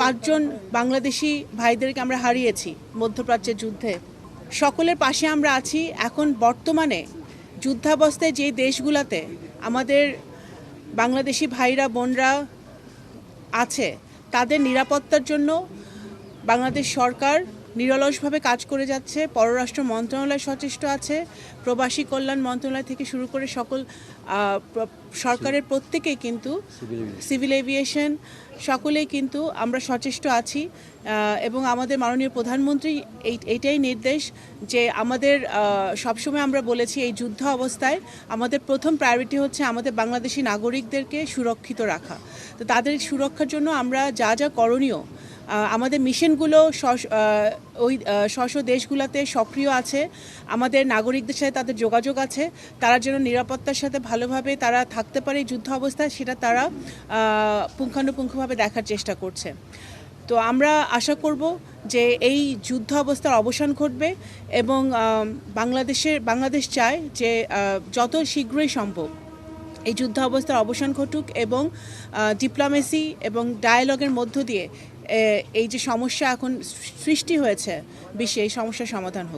5জন বাংলাদেশি ভাইদেরকে আমরা হারিয়েছি মধ্যপ্রাচ্যের যুদ্ধে। সকলের পাশে আমরা আছি। এখন বর্তমানে যুদ্ধাবস্থায় যে দেশগুলোতে আমাদের বাংলাদেশি ভাইরা বোনরা আছে তাদের নিরাপত্তার জন্য বাংলাদেশ সরকার নিরলসভাবে কাজ করে যাচ্ছে। পররাষ্ট্র মন্ত্রণালয় সচেষ্ট আছে, প্রবাসী কল্যাণ মন্ত্রণালয় থেকে শুরু করে সকল সরকারের প্রত্যেকেই কিন্তু সিভিল এভিয়েশন সকলেই কিন্তু আমরা সচেষ্ট আছি। এবং আমাদের মাননীয় প্রধানমন্ত্রী এইটাই নির্দেশ যে আমাদের সবসময় আমরা বলেছি এই যুদ্ধ অবস্থায় আমাদের প্রথম প্রায়োরিটি হচ্ছে আমাদের বাংলাদেশি নাগরিকদেরকে সুরক্ষিত রাখা। তো তাদের সুরক্ষার জন্য আমরা যা যা করণীয় আমাদের মিশনগুলো ওই স্ব দেশগুলোতে সক্রিয় আছে। আমাদের নাগরিকদের সাথে তাদের যোগাযোগ আছে, তারা যেন নিরাপত্তার সাথে ভালোভাবে তারা থাকতে পারে যুদ্ধ অবস্থায়, সেটা তারা পুঙ্খানুপুঙ্খভাবে দেখার চেষ্টা করছে। তো আমরা আশা করব যে এই যুদ্ধ অবস্থার অবসান ঘটবে এবং বাংলাদেশ চায় যে যত শীঘ্রই সম্ভব এই যুদ্ধ অবস্থার অবসান ঘটুক এবং ডিপ্লোমেসি এবং ডায়ালগের মধ্য দিয়ে এই যে সমস্যা এখন সৃষ্টি হয়েছে বিশ্বে, এই সমস্যার সমাধান হোক।